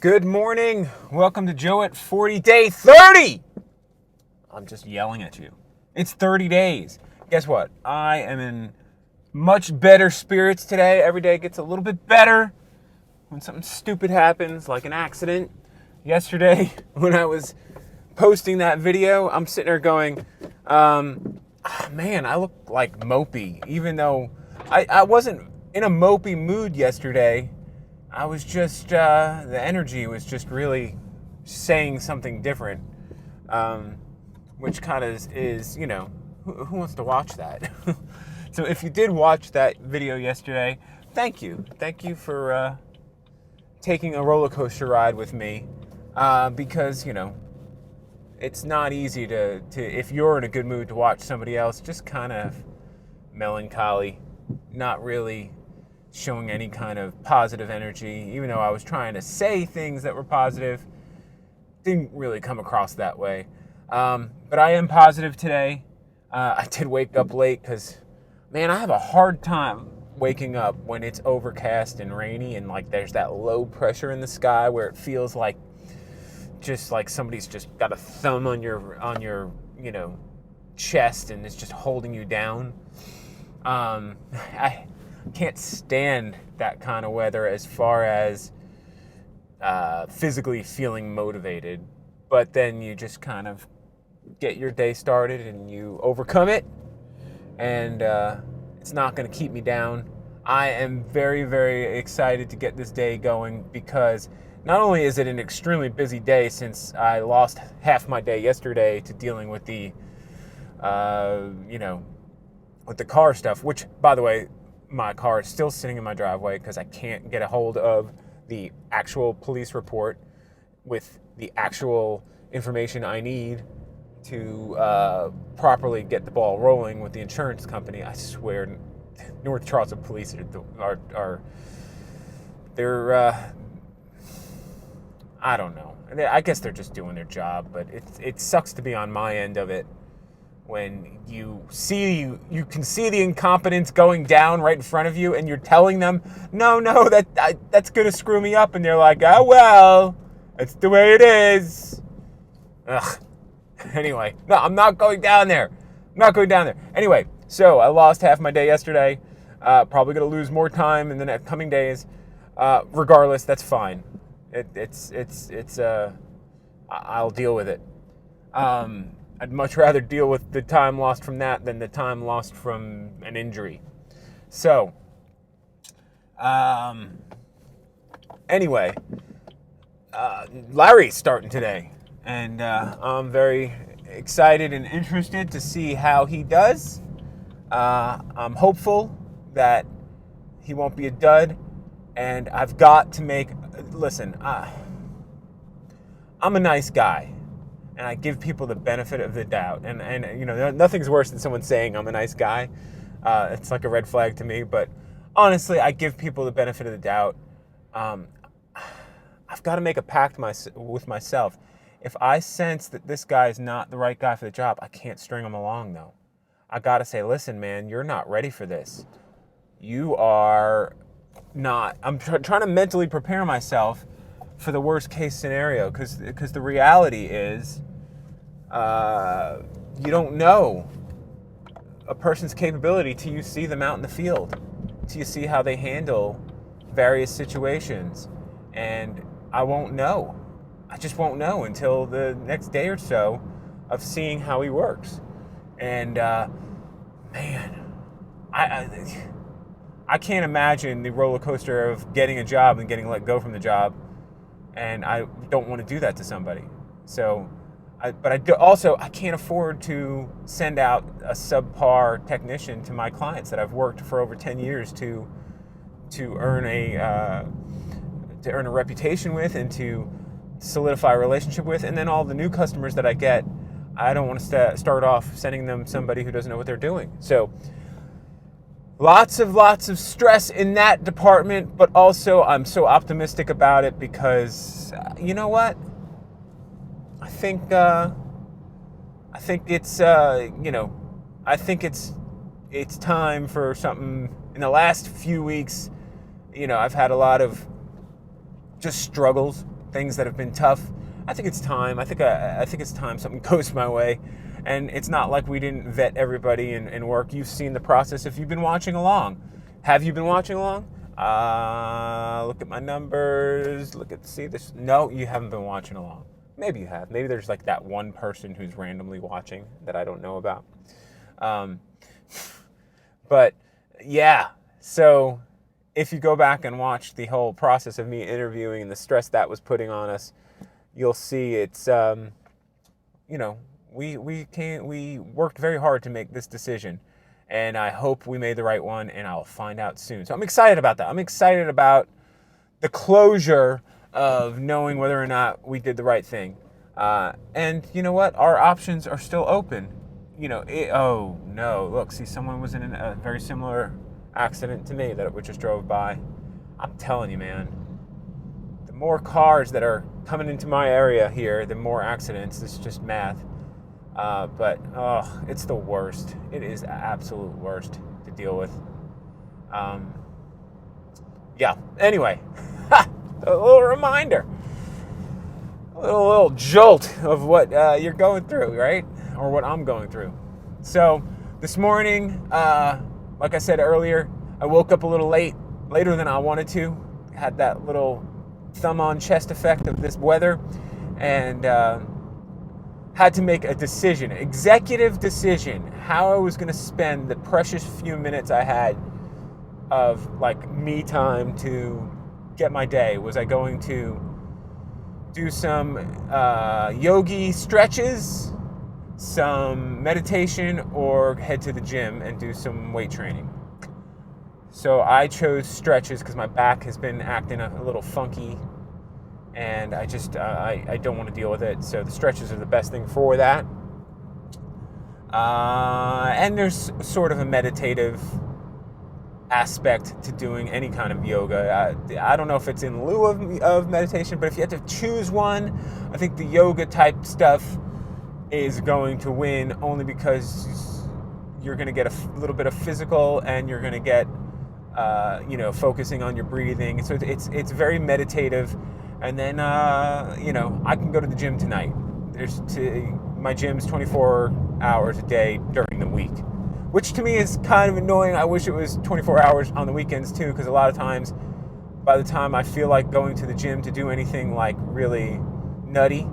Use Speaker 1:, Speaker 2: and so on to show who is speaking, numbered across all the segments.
Speaker 1: Good morning. Welcome to Joe at 40 Day 30. I'm just yelling at you. It's 30 days. Guess what? I am in much better spirits today. Every day gets a little bit better when something stupid happens, like an accident. Yesterday, when I was posting that video, I'm sitting there going, man, I look like mopey. Even though I wasn't in a mopey mood yesterday. I was just, the energy was just really saying something different, which kind of is, you know, who wants to watch that? So if you did watch that video yesterday, thank you. Thank you for taking a roller coaster ride with me, because, you know, it's not easy to, if you're in a good mood, to watch somebody else just kind of melancholy, not really showing any kind of positive energy. Even though I was trying to say things that were positive, didn't really come across that way. But I am positive today. I did wake up late because, man, I have a hard time waking up when it's overcast and rainy and like there's that low pressure in the sky where it feels like just like somebody's just got a thumb on your you know, chest and it's just holding you down. I can't stand that kind of weather as far as physically feeling motivated, but then you just kind of get your day started and you overcome it, and it's not going to keep me down. I am very, very excited to get this day going because not only is it an extremely busy day since I lost half my day yesterday to dealing with the you know, with the car stuff, which, by the way, my car is still sitting in my driveway because I can't get a hold of the actual police report with the actual information I need to properly get the ball rolling with the insurance company. I swear, North Charleston police are they're I don't know. I guess they're just doing their job, but it sucks to be on my end of it when you can see the incompetence going down right in front of you and you're telling them, no, that's going to screw me up. And they're like, oh, well, that's the way it is. Ugh. Anyway, no, I'm not going down there. Anyway, so I lost half my day yesterday. Probably going to lose more time in the next coming days. Regardless, that's fine. I'll deal with it. I'd much rather deal with the time lost from that than the time lost from an injury. So, anyway, Larry's starting today, and I'm very excited and interested to see how he does. I'm hopeful that he won't be a dud, and I've got to listen, I'm a nice guy. And I give people the benefit of the doubt. And you know, nothing's worse than someone saying I'm a nice guy. It's like a red flag to me. But honestly, I give people the benefit of the doubt. I've got to make a pact with myself. If I sense that this guy is not the right guy for the job, I can't string him along, though. I got to say, listen, man, you're not ready for this. You are not. I'm trying to mentally prepare myself for the worst case scenario, because the reality is you don't know a person's capability till you see them out in the field, till you see how they handle various situations. And I just won't know until the next day or so of seeing how he works. And man, I can't imagine the roller coaster of getting a job and getting let go from the job. And I don't want to do that to somebody. So, I can't afford to send out a subpar technician to my clients that I've worked for over 10 years to earn a reputation with and to solidify a relationship with. And then all the new customers that I get, I don't want to start off sending them somebody who doesn't know what they're doing. So, lots of stress in that department, but also I'm so optimistic about it because you know what? I think it's it's time for something. In the last few weeks, you know, I've had a lot of just struggles things that have been tough. I think it's time. I think it's time something goes my way. And it's not like we didn't vet everybody and work. You've seen the process if you've been watching along. Have you been watching along? Look at my numbers. See this. No, you haven't been watching along. Maybe you have. Maybe there's like that one person who's randomly watching that I don't know about. But yeah, so if you go back and watch the whole process of me interviewing and the stress that was putting on us, you'll see it's, we worked very hard to make this decision, and I hope we made the right one, and I'll find out soon. So I'm excited about that. I'm excited about the closure of knowing whether or not we did the right thing. And you know what? Our options are still open. Oh no, look, see, someone was in a very similar accident to me that we just drove by. I'm telling you, man, the more cars that are coming into my area here, the more accidents. It's just math. But it's the worst. It is the absolute worst to deal with. Yeah, anyway, a little reminder, a little jolt of what you're going through, right? Or what I'm going through. So this morning, like I said earlier, I woke up a little later than I wanted to. Had that little thumb on chest effect of this weather, and had to make a decision, executive decision, how I was going to spend the precious few minutes I had of like me time to get my day. Was I going to do some yogi stretches, some meditation, or head to the gym and do some weight training? So I chose stretches because my back has been acting a little funky, and I just I don't want to deal with it. So the stretches are the best thing for that. And there's sort of a meditative aspect to doing any kind of yoga. I don't know if it's in lieu of meditation, but if you had to choose one, I think the yoga type stuff is going to win, only because you're going to get a little bit of physical, and you're going to get focusing on your breathing. So it's very meditative. And then I can go to the gym tonight. My gym's 24 hours a day during the week, which to me is kind of annoying. I wish it was 24 hours on the weekends too, because a lot of times, by the time I feel like going to the gym to do anything like really nutty,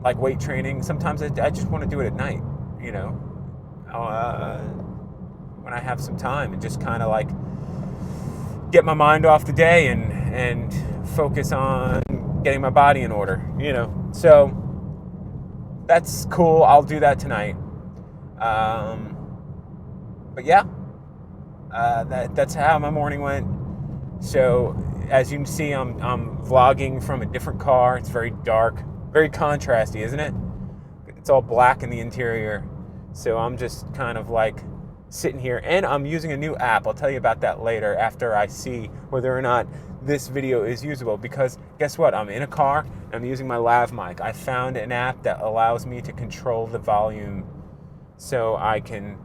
Speaker 1: like weight training, sometimes I just want to do it at night, when I have some time, and just kind of like get my mind off the day and focus on getting my body in order, So that's cool. I'll do that tonight. But yeah, that's how my morning went. So as you can see, I'm vlogging from a different car. It's very dark, very contrasty, isn't it? It's all black in the interior. So I'm just kind of like sitting here, and I'm using a new app. I'll tell you about that later after I see whether or not this video is usable, because guess what? I'm in a car and I'm using my lav mic. I found an app that allows me to control the volume, so I can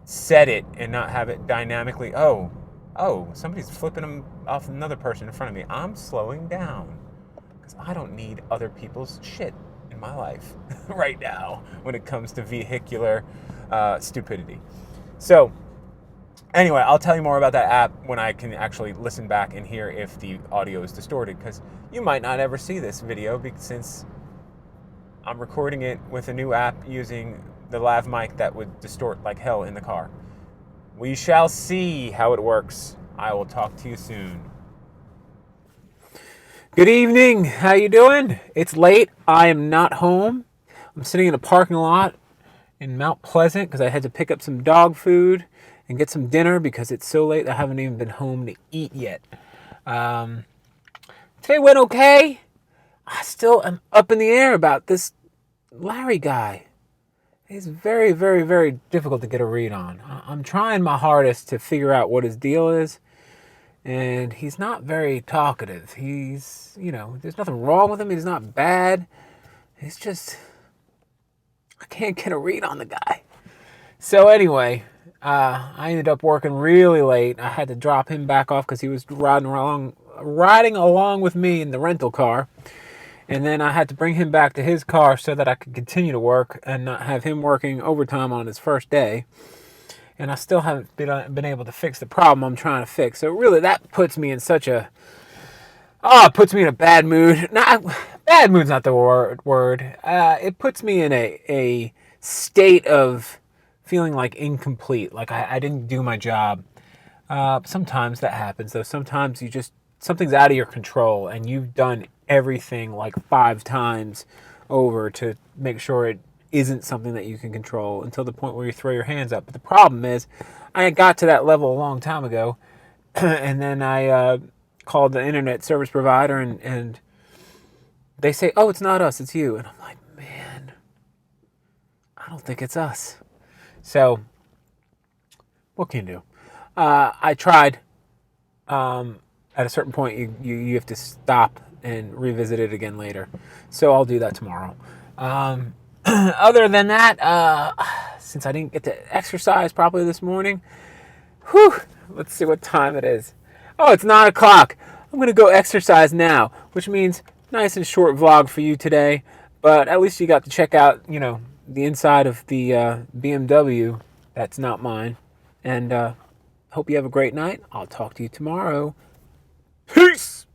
Speaker 1: set it and not have it dynamically. Oh, somebody's flipping them off another person in front of me. I'm slowing down because I don't need other people's shit in my life right now when it comes to vehicular stupidity. So anyway, I'll tell you more about that app when I can actually listen back and hear if the audio is distorted, because you might not ever see this video since I'm recording it with a new app using the lav mic that would distort like hell in the car. We shall see how it works. I will talk to you soon. Good evening. How you doing? It's late. I am not home. I'm sitting in a parking lot in Mount Pleasant because I had to pick up some dog food and get some dinner because it's so late I haven't even been home to eat yet. Today went okay. I still am up in the air about this Larry guy. He's very, very, very difficult to get a read on. I'm trying my hardest to figure out what his deal is, and he's not very talkative. He's, there's nothing wrong with him. He's not bad. He's just, I can't get a read on the guy. So anyway, I ended up working really late. I had to drop him back off because he was riding riding along with me in the rental car. And then I had to bring him back to his car so that I could continue to work and not have him working overtime on his first day. And I still haven't been able to fix the problem I'm trying to fix. So really, that puts me in such a... Oh, it puts me in a bad mood. Bad mood's not the word. It puts me in a state of feeling like incomplete, like I didn't do my job. Sometimes that happens, though. Sometimes something's out of your control, and you've done everything like 5 times over to make sure it isn't something that you can control until the point where you throw your hands up. But the problem is, I got to that level a long time ago, and then I called the internet service provider, and they say, oh, it's not us, it's you. And I'm like, man, I don't think it's us. So, what can you do? I tried. At a certain point, you have to stop and revisit it again later. So I'll do that tomorrow. Other than that, since I didn't get to exercise properly this morning, let's see what time it is. Oh, it's 9 o'clock. I'm going to go exercise now, which means nice and short vlog for you today. But at least you got to check out, the inside of the BMW. That's not mine. And hope you have a great night. I'll talk to you tomorrow. Peace!